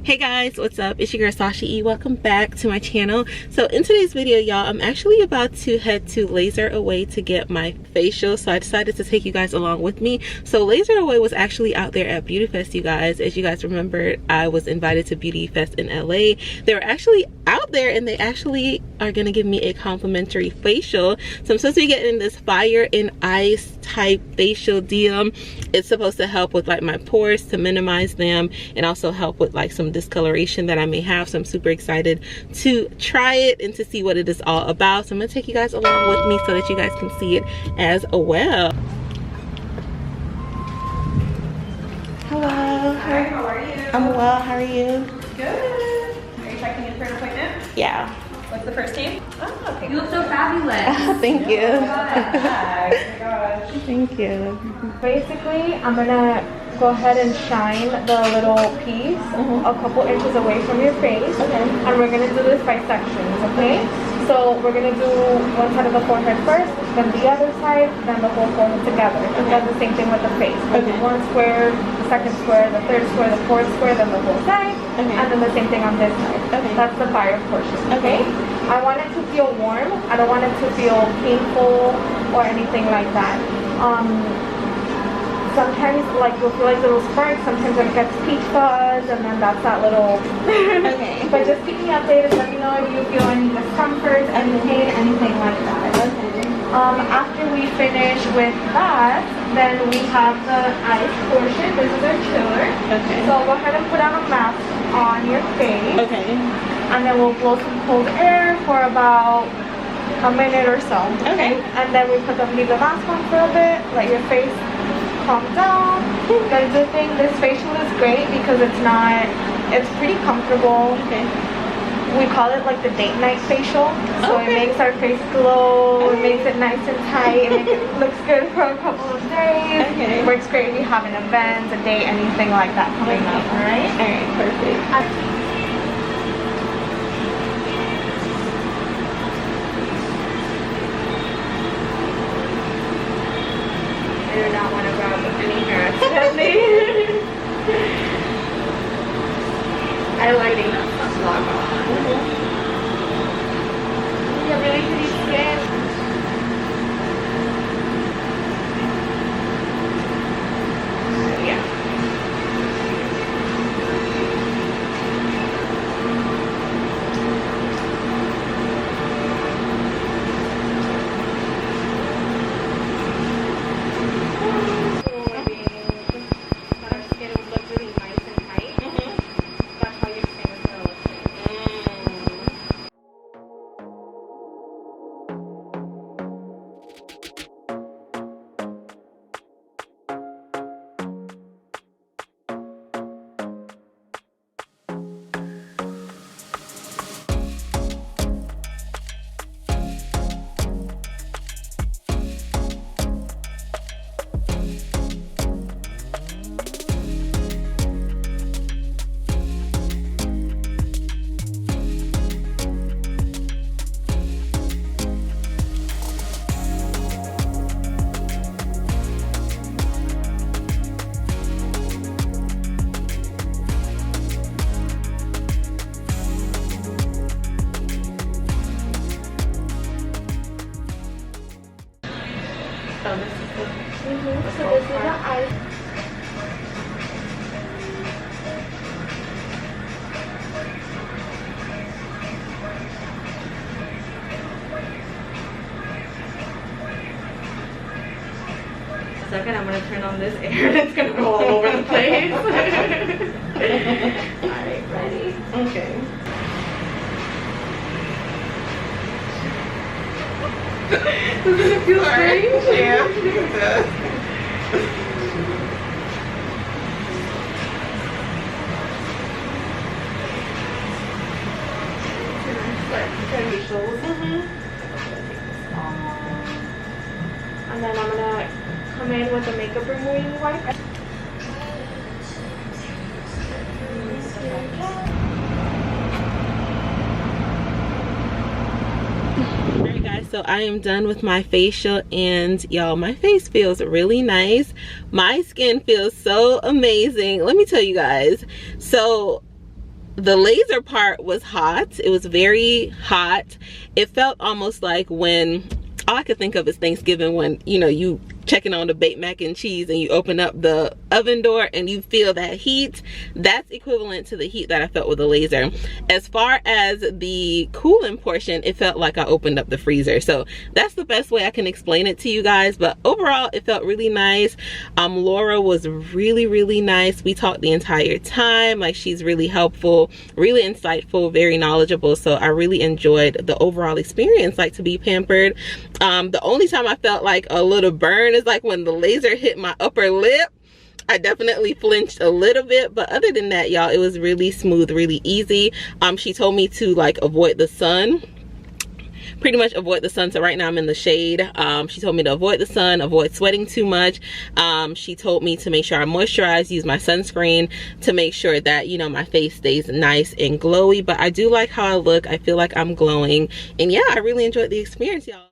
Hey guys, what's up? It's your girl Sasha E. Welcome back to my channel. So in today's video, y'all, I'm actually about to head to Laser Away to get my facial. So I decided to take you guys along with me. So Laser Away was actually out there at Beauty Fest, you guys. As you guys remember, I was invited to Beauty Fest in LA. They were actually out there and they actually are gonna give me a complimentary facial. So I'm supposed to be getting this fire and ice type facial deal. It's supposed to help with like my pores, to minimize them, and also help with like some discoloration that I may have. So I'm super excited to try it and to see what it is all about. So I'm gonna take you guys along with me so that you guys can see it as well. Hello. Hi, how are you? I'm well, how are you? Good. Are you checking in for an appointment? Yeah. What's the first name? Oh, okay. You look so fabulous. Thank you. Oh my gosh. Thank you. Basically, I'm gonna go ahead and shine the little piece a couple inches away from your face. Okay. And we're gonna do this by sections, okay? So we're gonna do one side of the forehead first, then the other side, then the whole forehead together. And then the same thing with the face. We'll do one square, the second square, the third square, the fourth square, then the whole side. Okay. And then the same thing on this side. Okay. That's the fire portion, Okay. okay? I want it to feel warm. I don't want it to feel painful or anything like that. Sometimes like you'll feel like little sparks, sometimes it gets peach fuzz, and then that's that little Okay. But just keep me updated, let me know if you feel any discomfort, any pain, anything like that. Okay. After we finish with that, then we have the ice portion. This is our chiller. Okay. So go ahead and put on a mask on your face. Okay. And then we'll blow some cold air for about a minute or so. Okay. And then we leave the mask on for a bit, let your face calm down. The good thing, this facial is great because it's pretty comfortable. Okay. We call it like the date night facial. So Okay. it makes our face glow, it makes it nice and tight, it makes it looks good for a couple of days. Okay. Works great if you have an event, a date, anything like that coming up, alright? Alright, perfect. I do not want to grab any hair accidentally. I like leaving that sunblock on. You have really pretty skin. Yeah. So this is the So this is the ice. Second, I'm gonna turn on this air and it's gonna go all over the place. Alright, ready? okay. Doesn't it feel strange? Yeah, it does. And then I'm gonna come in with a makeup removing wipe. Alright guys, so I am done with my facial, and y'all, my face feels really nice. My skin feels so amazing. Let me tell you guys, so the laser part was hot. It was very hot. It felt almost like when, all I could think of is Thanksgiving, when, you know, you checking on the baked mac and cheese and you open up the oven door and you feel that heat. That's equivalent to the heat that I felt with the laser. As far as the cooling portion, it felt like I opened up the freezer. So that's the best way I can explain it to you guys. But overall, it felt really nice. Laura was really nice. We talked the entire time. Like, she's really helpful, really insightful, very knowledgeable. So I really enjoyed the overall experience, like, to be pampered. The only time I felt like a little burn is like when the laser hit my upper lip. I definitely flinched a little bit, but other than that, y'all, it was really smooth, really easy. She told me to like avoid the sun, pretty much avoid the sun. So right now I'm in the shade. She told me to avoid the sun, avoid sweating too much. She told me to make sure I moisturize, use my sunscreen to make sure that, you know, my face stays nice and glowy. But I do like how I look. I feel like I'm glowing, and yeah, I really enjoyed the experience, y'all.